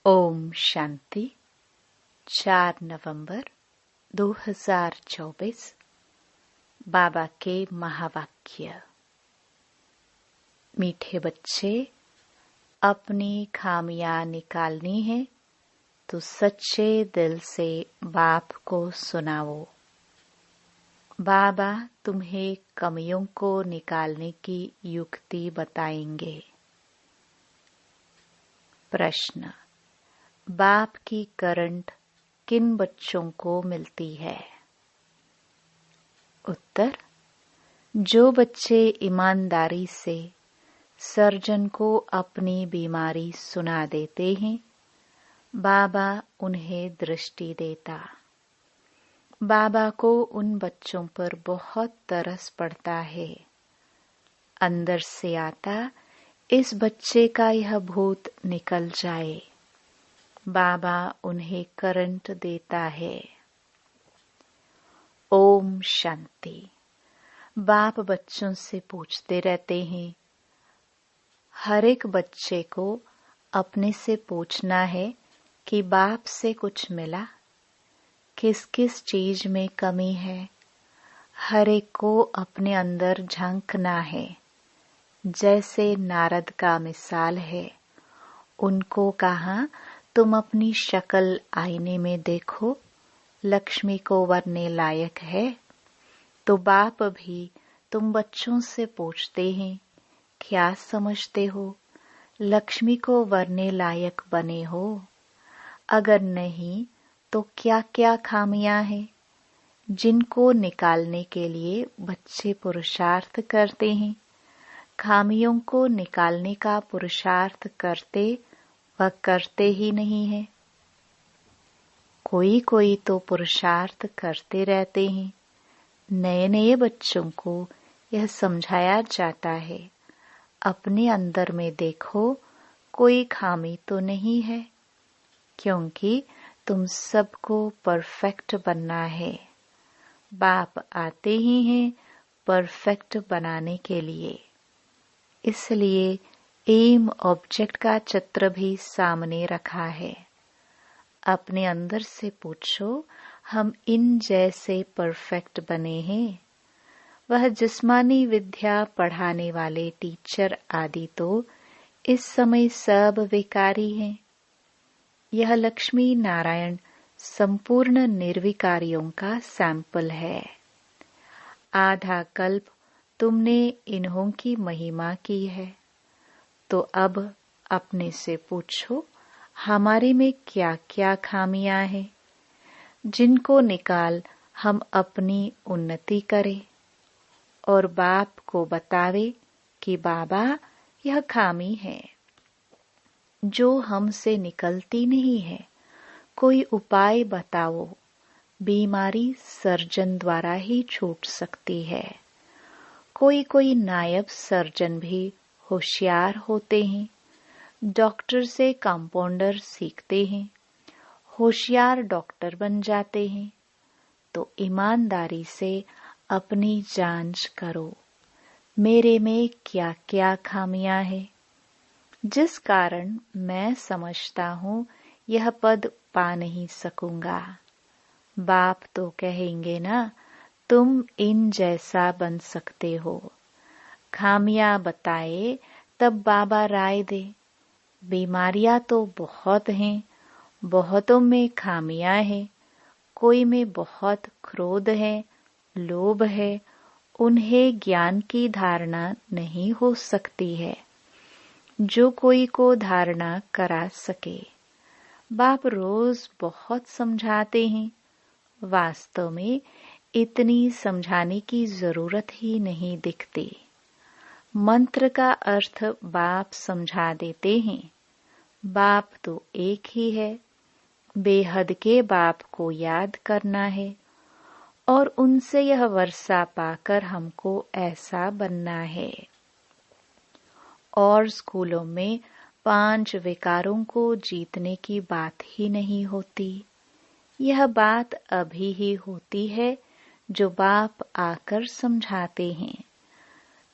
ओम शांति। 4 नवंबर 2024। बाबा के महावाक्य। मीठे बच्चे, अपनी खामियां निकालनी है तो सच्चे दिल से बाप को सुनाओ। बाबा तुम्हें कमियों को निकालने की युक्ति बताएंगे। प्रश्न: बाप की करंट किन बच्चों को मिलती है? उत्तर: जो बच्चे ईमानदारी से सर्जन को अपनी बीमारी सुना देते हैं, बाबा उन्हें दृष्टि देता। बाबा को उन बच्चों पर बहुत तरस पड़ता है। अंदर से आता, इस बच्चे का यह भूत निकल जाए। बाबा उन्हें करंट देता है। ओम शांति। बाप बच्चों से पूछते रहते हैं। हर एक बच्चे को अपने से पूछना है कि बाप से कुछ मिला, किस किस चीज में कमी है। हर एक को अपने अंदर झांकना है। जैसे नारद का मिसाल है, उनको कहा, तुम अपनी शक्ल आईने में देखो, लक्ष्मी को वरने लायक है। तो बाप भी तुम बच्चों से पूछते हैं, क्या समझते हो, लक्ष्मी को वरने लायक बने हो? अगर नहीं तो क्या क्या खामियां हैं जिनको निकालने के लिए बच्चे पुरुषार्थ करते हैं? खामियों को निकालने का पुरुषार्थ करते वह करते ही नहीं है। कोई कोई तो पुरुषार्थ करते रहते हैं। नए नए बच्चों को यह समझाया जाता है, अपने अंदर में देखो, कोई खामी तो नहीं है, क्योंकि तुम सबको परफेक्ट बनना है। बाप आते ही हैं परफेक्ट बनाने के लिए। इसलिए एम ऑब्जेक्ट का चित्र भी सामने रखा है। अपने अंदर से पूछो, हम इन जैसे परफेक्ट बने हैं? वह जिस्मानी विद्या पढ़ाने वाले टीचर आदि तो इस समय सब विकारी हैं। यह लक्ष्मी नारायण संपूर्ण निर्विकारियों का सैंपल है। आधा कल्प तुमने इन्हों की महिमा की है, तो अब अपने से पूछो, हमारे में क्या क्या खामियां हैं जिनको निकाल हम अपनी उन्नति करें और बाप को बतावे कि बाबा यह खामी है जो हमसे निकलती नहीं है, कोई उपाय बताओ। बीमारी सर्जन द्वारा ही छूट सकती है। कोई कोई नायब सर्जन भी होशियार होते हैं। डॉक्टर से कंपाउंडर सीखते हैं, होशियार डॉक्टर बन जाते हैं। तो ईमानदारी से अपनी जांच करो, मेरे में क्या क्या खामियां हैं जिस कारण मैं समझता हूँ यह पद पा नहीं सकूंगा। बाप तो कहेंगे ना, तुम इन जैसा बन सकते हो। खामियां बताए तब बाबा राय दे। बीमारियां तो बहुत हैं, बहुतों में खामियां हैं। कोई में बहुत क्रोध है, लोभ है, उन्हें ज्ञान की धारणा नहीं हो सकती है जो कोई को धारणा करा सके। बाप रोज बहुत समझाते हैं। वास्तव में इतनी समझाने की जरूरत ही नहीं दिखती। मंत्र का अर्थ बाप समझा देते हैं। बाप तो एक ही है। बेहद के बाप को याद करना है और उनसे यह वर्षा पाकर हमको ऐसा बनना है। और स्कूलों में 5 विकारों को जीतने की बात ही नहीं होती। यह बात अभी ही होती है जो बाप आकर समझाते हैं।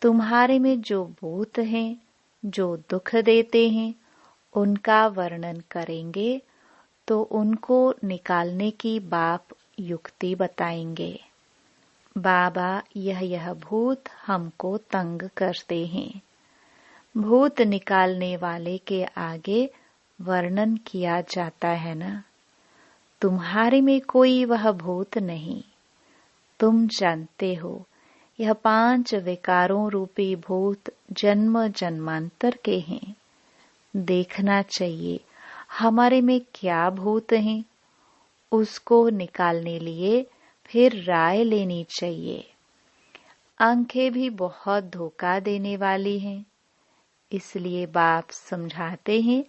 तुम्हारे में जो भूत हैं, जो दुख देते हैं, उनका वर्णन करेंगे तो उनको निकालने की बाप युक्ति बताएंगे। बाबा, यह भूत हमको तंग करते हैं। भूत निकालने वाले के आगे वर्णन किया जाता है ना, तुम्हारे में कोई वह भूत नहीं। तुम जानते हो यह 5 विकारों रूपी भूत जन्म जन्मांतर के हैं। देखना चाहिए हमारे में क्या भूत हैं, उसको निकालने लिए फिर राय लेनी चाहिए। आंखें भी बहुत धोखा देने वाली हैं, इसलिए बाप समझाते हैं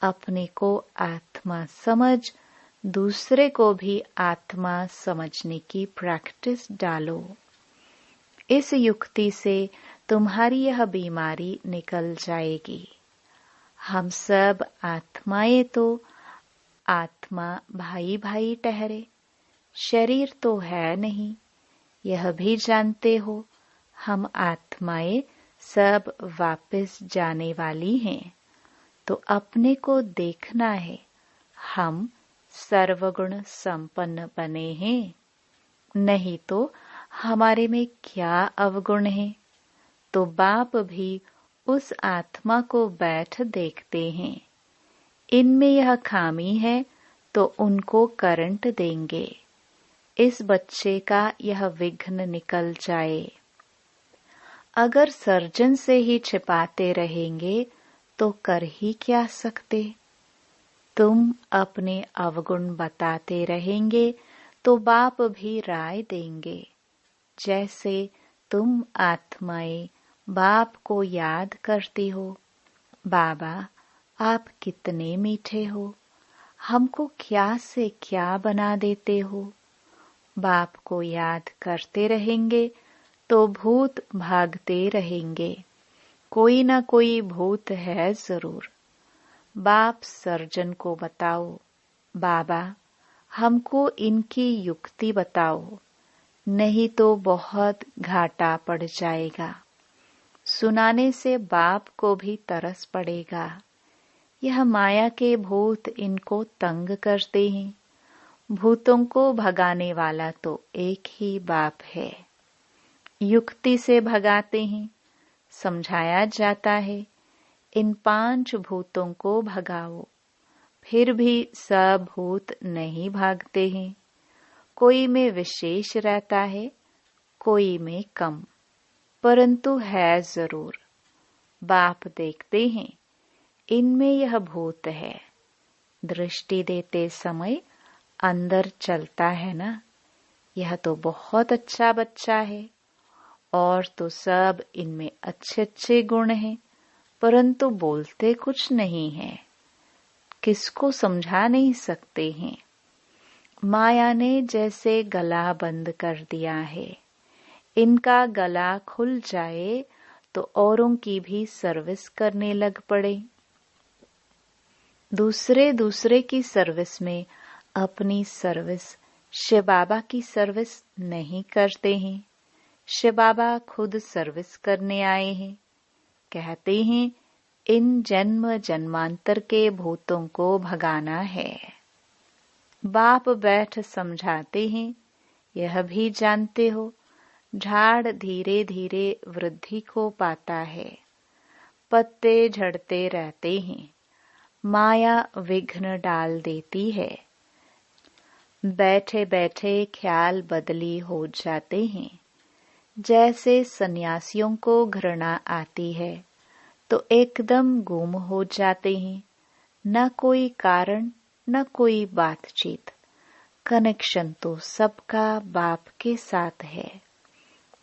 अपने को आत्मा समझ, दूसरे को भी आत्मा समझने की प्रैक्टिस डालो। इस युक्ति से तुम्हारी यह बीमारी निकल जाएगी। हम सब आत्माएं तो आत्मा भाई भाई ठहरे, शरीर तो है नहीं, यह भी जानते हो। हम आत्माएं सब वापस जाने वाली हैं, तो अपने को देखना है हम सर्वगुण संपन्न बने हैं, नहीं तो हमारे में क्या अवगुण है। तो बाप भी उस आत्मा को बैठ देखते हैं, इनमें यह खामी है तो उनको करंट देंगे, इस बच्चे का यह विघ्न निकल जाए। अगर सर्जन से ही छिपाते रहेंगे तो कर ही क्या सकते। तुम अपने अवगुण बताते रहेंगे तो बाप भी राय देंगे। जैसे तुम आत्माएं बाप को याद करती हो, बाबा आप कितने मीठे हो, हमको क्या से क्या बना देते हो। बाप को याद करते रहेंगे तो भूत भागते रहेंगे, कोई ना कोई भूत है जरूर। बाप सर्जन को बताओ, बाबा हमको इनकी युक्ति बताओ, नहीं तो बहुत घाटा पड़ जाएगा। सुनाने से बाप को भी तरस पड़ेगा। यह माया के भूत इनको तंग करते हैं। भूतों को भगाने वाला तो एक ही बाप है। युक्ति से भगाते हैं, समझाया जाता है इन 5 भूतों को भगाओ। फिर भी सब भूत नहीं भागते हैं, कोई में विशेष रहता है, कोई में कम, परंतु है जरूर। बाप देखते हैं इनमें यह भूत है। दृष्टि देते समय अंदर चलता है ना, यह तो बहुत अच्छा बच्चा है। और तो सब इनमें अच्छे अच्छे गुण हैं, परंतु बोलते कुछ नहीं है, किसको समझा नहीं सकते हैं। माया ने जैसे गला बंद कर दिया है, इनका गला खुल जाए तो औरों की भी सर्विस करने लग पड़े। दूसरे की सर्विस में अपनी सर्विस शिव बाबा की सर्विस नहीं करते हैं। शिव बाबा खुद सर्विस करने आए हैं। कहते हैं इन जन्म जन्मांतर के भूतों को भगाना है। बाप बैठ समझाते हैं, यह भी जानते हो झाड़ धीरे धीरे वृद्धि को पाता है, पत्ते झड़ते रहते हैं, माया विघ्न डाल देती है। बैठे बैठे ख्याल बदली हो जाते हैं। जैसे सन्यासियों को घृणा आती है तो एकदम गुम हो जाते हैं, न कोई कारण न कोई बातचीत। कनेक्शन तो सबका बाप के साथ है।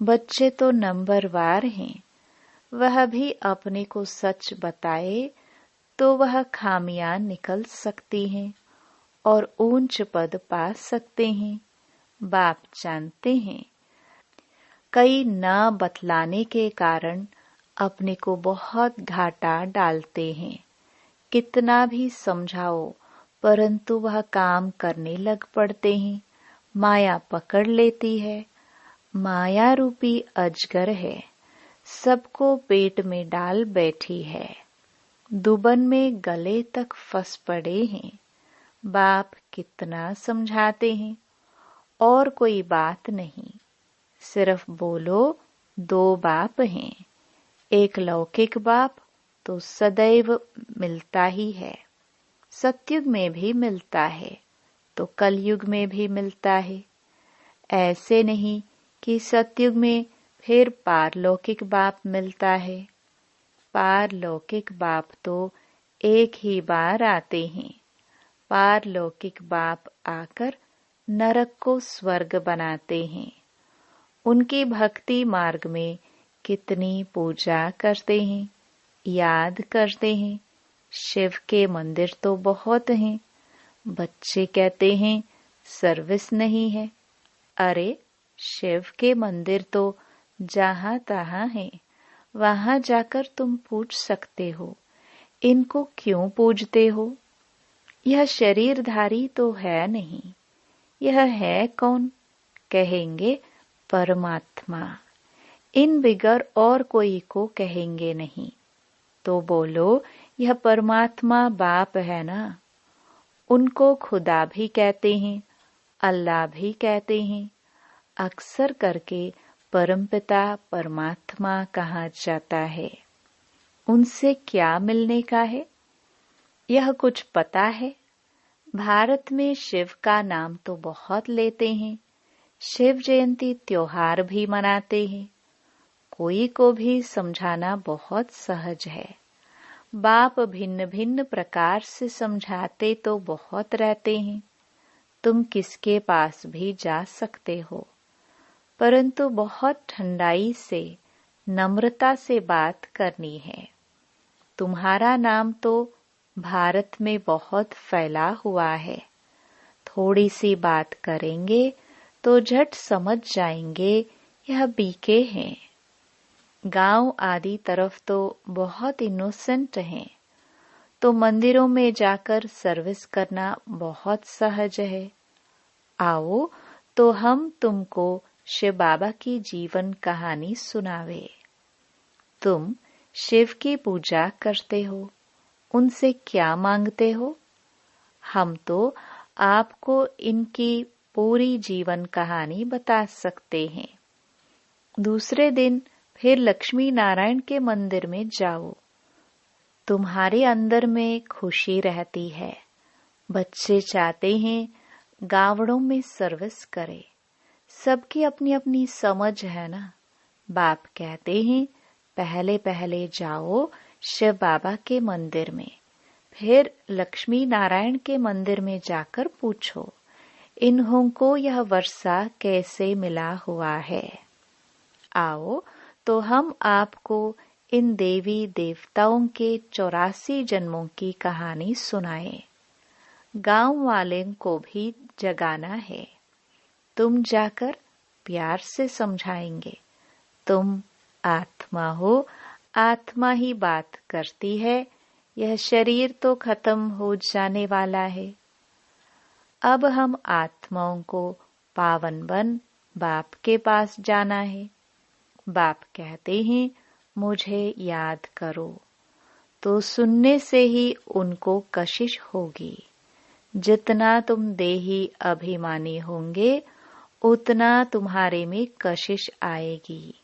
बच्चे तो नंबरवार हैं, वह भी अपने को सच बताए तो वह खामियां निकल सकती हैं और ऊंच पद पा सकते हैं। बाप जानते हैं कई न बतलाने के कारण अपने को बहुत घाटा डालते हैं। कितना भी समझाओ परंतु वह काम करने लग पड़ते हैं। माया पकड़ लेती है। माया रूपी अजगर है, सबको पेट में डाल बैठी है। दुबन में गले तक फंस पड़े हैं। बाप कितना समझाते हैं और कोई बात नहीं। सिर्फ बोलो, दो बाप हैं, एक लौकिक बाप तो सदैव मिलता ही है। सतयुग में भी मिलता है तो कलयुग में भी मिलता है। ऐसे नहीं कि सतयुग में फिर पारलौकिक बाप मिलता है। पारलौकिक बाप तो एक ही बार आते हैं। पारलौकिक बाप आकर नरक को स्वर्ग बनाते हैं। उनकी भक्ति मार्ग में कितनी पूजा करते हैं, याद करते हैं। शिव के मंदिर तो बहुत हैं। बच्चे कहते हैं सर्विस नहीं है। अरे शिव के मंदिर तो जहां तहां है, वहां जाकर तुम पूछ सकते हो। इनको क्यों पूजते हो? यह शरीरधारी तो है नहीं। यह है कौन? कहेंगे परमात्मा। इन बिगर और कोई को कहेंगे नहीं। तो बोलो यह परमात्मा बाप है ना। उनको खुदा भी कहते हैं, अल्लाह भी कहते हैं। अक्सर करके परमपिता परमात्मा कहा जाता है। उनसे क्या मिलने का है? यह कुछ पता है? भारत में शिव का नाम तो बहुत लेते हैं। शिव जयंती त्योहार भी मनाते हैं। कोई को भी समझाना बहुत सहज है। बाप भिन्न भिन्न प्रकार से समझाते तो बहुत रहते हैं। तुम किसके पास भी जा सकते हो, परंतु बहुत ठंडाई से, नम्रता से बात करनी है। तुम्हारा नाम तो भारत में बहुत फैला हुआ है। थोड़ी सी बात करेंगे तो झट समझ जाएंगे यह बीके हैं। गांव आदि तरफ तो बहुत इनोसेंट हैं, तो मंदिरों में जाकर सर्विस करना बहुत सहज है। आओ तो हम तुमको शिव बाबा की जीवन कहानी सुनावे। तुम शिव की पूजा करते हो, उनसे क्या मांगते हो? हम तो आपको इनकी पूरी जीवन कहानी बता सकते हैं। दूसरे दिन फिर लक्ष्मी नारायण के मंदिर में जाओ। तुम्हारे अंदर में खुशी रहती है। बच्चे चाहते हैं गावड़ों में सर्विस करे। सबकी अपनी अपनी समझ है ना। बाप कहते हैं पहले पहले जाओ शिव बाबा के मंदिर में, फिर लक्ष्मी नारायण के मंदिर में जाकर पूछो इन्हों को यह वर्षा कैसे मिला हुआ है। आओ तो हम आपको इन देवी देवताओं के 84 जन्मों की कहानी सुनाए। गांव वाले को भी जगाना है। तुम जाकर प्यार से समझाएंगे। तुम आत्मा हो, आत्मा ही बात करती है। यह शरीर तो खत्म हो जाने वाला है। अब हम आत्माओं को पावन बन बाप के पास जाना है। बाप कहते हैं मुझे याद करो, तो सुनने से ही उनको कशिश होगी। जितना तुम देही अभिमानी होंगे उतना तुम्हारे में कशिश आएगी।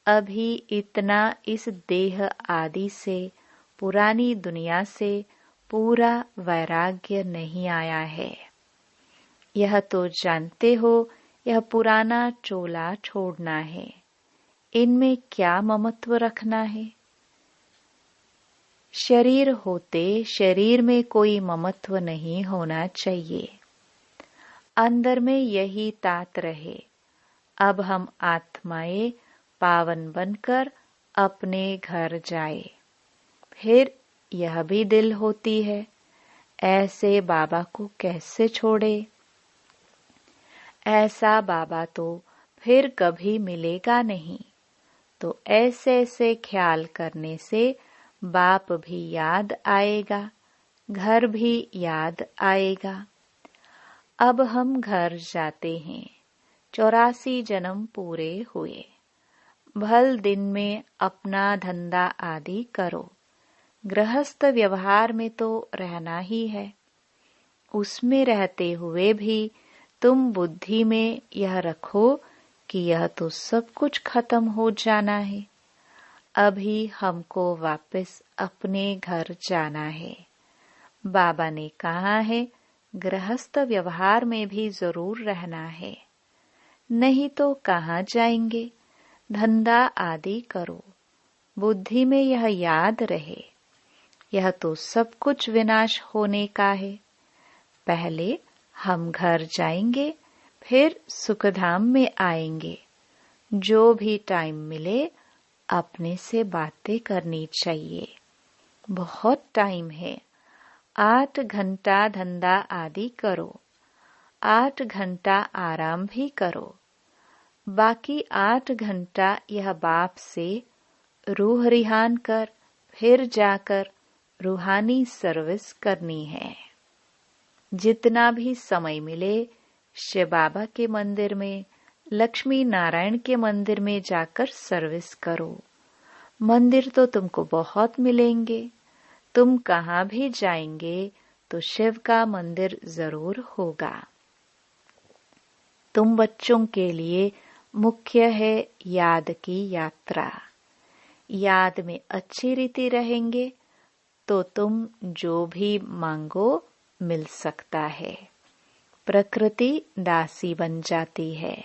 अभी इतना इस देह आदि से, पुरानी दुनिया से पूरा वैराग्य नहीं आया है। यह तो जानते हो यह पुराना चोला छोड़ना है। इनमें क्या ममत्व रखना है? शरीर होते शरीर में कोई ममत्व नहीं होना चाहिए। अंदर में यही तात रहे। अब हम आत्माएं पावन बनकर अपने घर जाए। फिर यह भी दिल होती है ऐसे बाबा को कैसे छोड़े। ऐसा बाबा तो फिर कभी मिलेगा नहीं। तो ऐसे ऐसे ख्याल करने से बाप भी याद आएगा, घर भी याद आएगा। अब हम घर जाते हैं। 84 जन्म पूरे हुए। भल दिन में अपना धंधा आदि करो। गृहस्थ व्यवहार में तो रहना ही है। उसमें रहते हुए भी तुम बुद्धि में यह रखो कि यह तो सब कुछ खत्म हो जाना है। अभी हमको वापस अपने घर जाना है। बाबा ने कहा है गृहस्थ व्यवहार में भी जरूर रहना है, नहीं तो कहाँ जाएंगे। धंधा आदि करो, बुद्धि में यह याद रहे यह तो सब कुछ विनाश होने का है। पहले हम घर जाएंगे, फिर सुखधाम में आएंगे। जो भी टाइम मिले अपने से बातें करनी चाहिए। बहुत टाइम है। 8 घंटा धंधा आदि करो, 8 घंटा आराम भी करो। बाकी 8 घंटा यह बाप से रूह रिहान कर फिर जाकर रूहानी सर्विस करनी है। जितना भी समय मिले शिव बाबा के मंदिर में, लक्ष्मी नारायण के मंदिर में जाकर सर्विस करो। मंदिर तो तुमको बहुत मिलेंगे। तुम कहाँ भी जाएंगे तो शिव का मंदिर जरूर होगा। तुम बच्चों के लिए मुख्य है याद की यात्रा। याद में अच्छी रीति रहेंगे तो तुम जो भी मांगो मिल सकता है। प्रकृति दासी बन जाती है।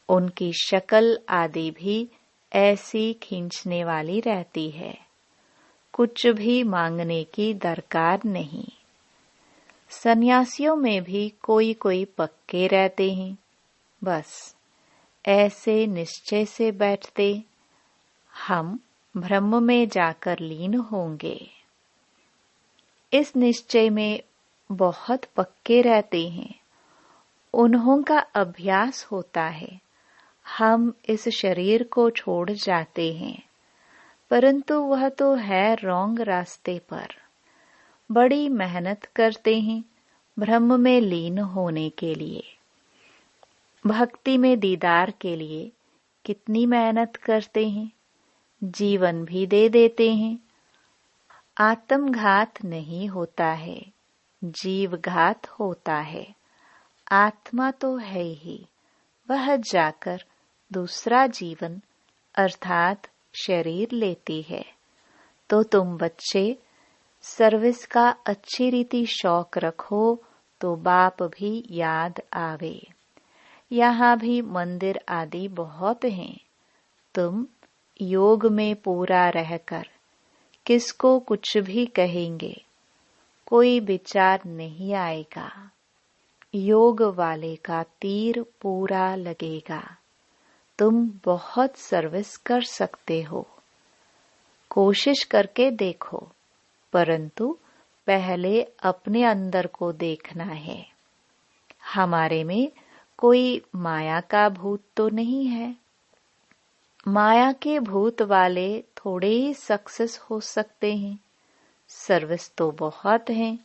उनकी शक्ल आदि भी ऐसी खींचने वाली रहती है। कुछ भी मांगने की दरकार नहीं। सन्यासियों में भी कोई कोई पक्के रहते हैं। बस ऐसे निश्चय से बैठते, हम ब्रह्म में जाकर लीन होंगे। इस निश्चय में बहुत पक्के रहते हैं। उन्हों का अभ्यास होता है। हम इस शरीर को छोड़ जाते हैं, परंतु वह तो है रॉन्ग रास्ते पर। बड़ी मेहनत करते हैं ब्रह्म में लीन होने के लिए। भक्ति में दीदार के लिए कितनी मेहनत करते हैं, जीवन भी दे देते हैं। आत्मघात नहीं होता है, जीवघात होता है। आत्मा तो है ही, वह जाकर दूसरा जीवन अर्थात शरीर लेती है। तो तुम बच्चे सर्विस का अच्छी रीति शौक रखो तो बाप भी याद आवे। यहाँ भी मंदिर आदि बहुत हैं। तुम योग में पूरा रहकर किसको कुछ भी कहेंगे, कोई विचार नहीं आएगा। योग वाले का तीर पूरा लगेगा। तुम बहुत सर्विस कर सकते हो। कोशिश करके देखो, परंतु पहले अपने अंदर को देखना है। हमारे में कोई माया का भूत तो नहीं है। माया के भूत वाले थोड़े ही सक्सेस हो सकते हैं। सर्विस तो बहुत है।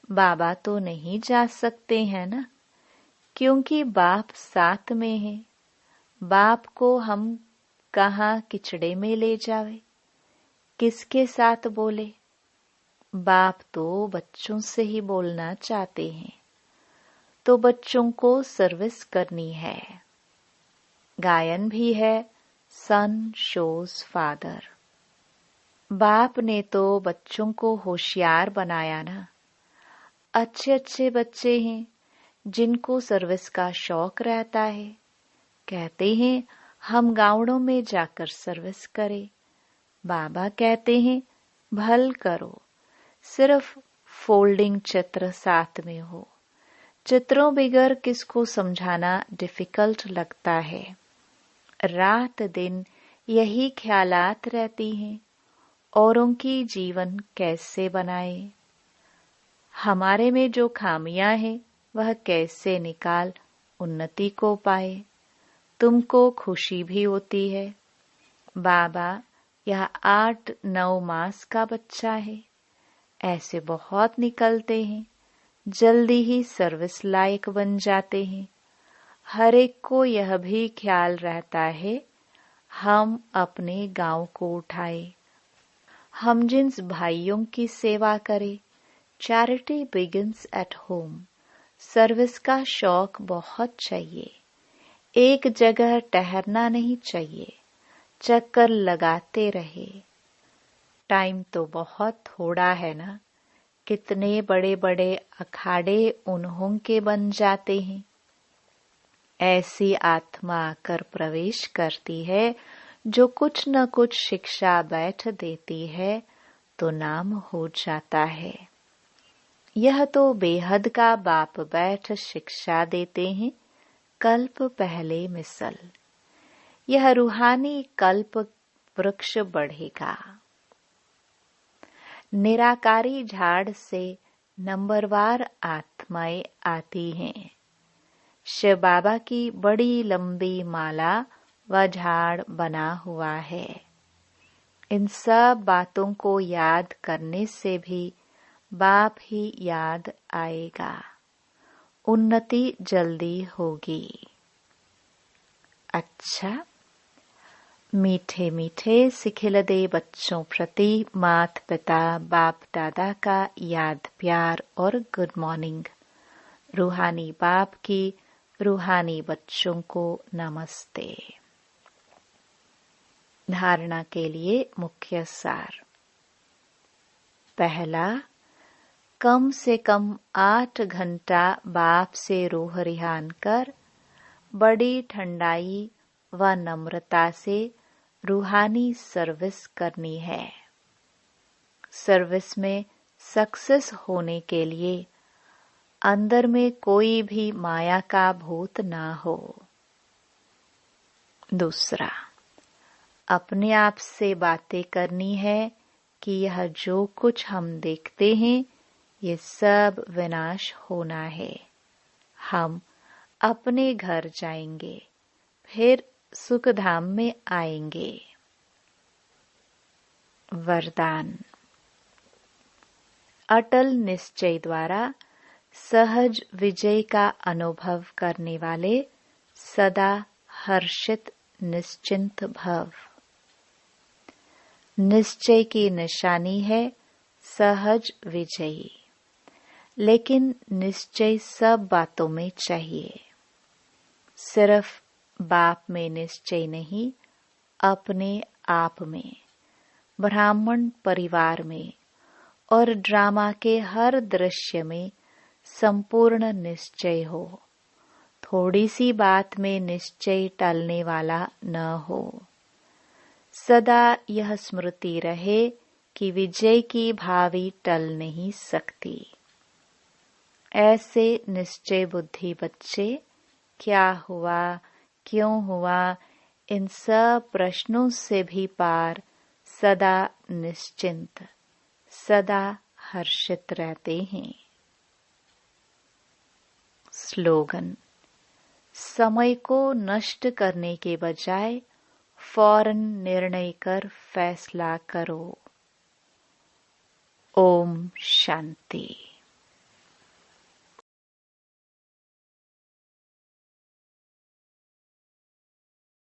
बाबा तो नहीं जा सकते हैं ना, क्योंकि बाप साथ में है। बाप को हम कहाँ किचड़े में ले जावे, किसके साथ बोले। बाप तो बच्चों से ही बोलना चाहते हैं, तो बच्चों को सर्विस करनी है। गायन भी है, सन शोज फादर। बाप ने तो बच्चों को होशियार बनाया ना। अच्छे अच्छे बच्चे हैं जिनको सर्विस का शौक रहता है। कहते हैं हम गाँवों में जाकर सर्विस करें। बाबा कहते हैं भल करो, सिर्फ फोल्डिंग चित्र साथ में हो। चित्रों बगैर किसको समझाना डिफिकल्ट लगता है। रात दिन यही ख्यालात रहती हैं, औरों की जीवन कैसे बनाए। हमारे में जो खामियां हैं वह कैसे निकाल उन्नति को पाए। तुमको खुशी भी होती है। बाबा यह 8-9 मास का बच्चा है। ऐसे बहुत निकलते हैं, जल्दी ही सर्विस लायक बन जाते हैं। हर एक को यह भी ख्याल रहता है हम अपने गांव को उठाए, हम जिन्स भाइयों की सेवा करें। Charity begins at home. Service का शौक बहुत चाहिए। एक जगह ठहरना नहीं चाहिए, चक्कर लगाते रहे। टाइम तो बहुत थोड़ा है ना। कितने बड़े बड़े अखाड़े उन्हों के बन जाते हैं। ऐसी आत्मा आकर प्रवेश करती है जो कुछ न कुछ शिक्षा बैठ देती है तो नाम हो जाता है। यह तो बेहद का बाप बैठ शिक्षा देते हैं, कल्प पहले मिसल। यह रूहानी कल्प वृक्ष बढ़ेगा। निराकारी झाड़ से नंबरवार आत्माएं आती हैं। शिव बाबा की बड़ी लंबी माला व झाड़ बना हुआ है। इन सब बातों को याद करने से भी बाप ही याद आएगा। उन्नति जल्दी होगी। अच्छा, मीठे मीठे सिखिलदे बच्चों प्रति माता पिता बाप दादा का याद प्यार और गुड मॉर्निंग। रूहानी बाप की रूहानी बच्चों को नमस्ते। धारणा के लिए मुख्य सार। पहला, कम से कम 8 घंटा बाप से रूह रिहान कर बड़ी ठंडाई व नम्रता से रूहानी सर्विस करनी है। सर्विस में सक्सेस होने के लिए अंदर में कोई भी माया का भूत ना हो। दूसरा, अपने आप से बातें करनी है कि यह जो कुछ हम देखते हैं ये सब विनाश होना है। हम अपने घर जाएंगे, फिर सुखधाम में आएंगे। वरदान। अटल निश्चय द्वारा सहज विजय का अनुभव करने वाले सदा हर्षित निश्चिंत भव। निश्चय की निशानी है सहज विजयी, लेकिन निश्चय सब बातों में चाहिए। सिर्फ बाप में निश्चय नहीं, अपने आप में, ब्राह्मण परिवार में और ड्रामा के हर दृश्य में संपूर्ण निश्चय हो। थोड़ी सी बात में निश्चय टलने वाला न हो। सदा यह स्मृति रहे कि विजय की भावी टल नहीं सकती। ऐसे निश्चय बुद्धि बच्चे क्या हुआ, क्यों हुआ, इन सब प्रश्नों से भी पार सदा निश्चिंत, सदा हर्षित रहते हैं। स्लोगन। समय को नष्ट करने के बजाय फौरन निर्णय कर फैसला करो। ओम शांति।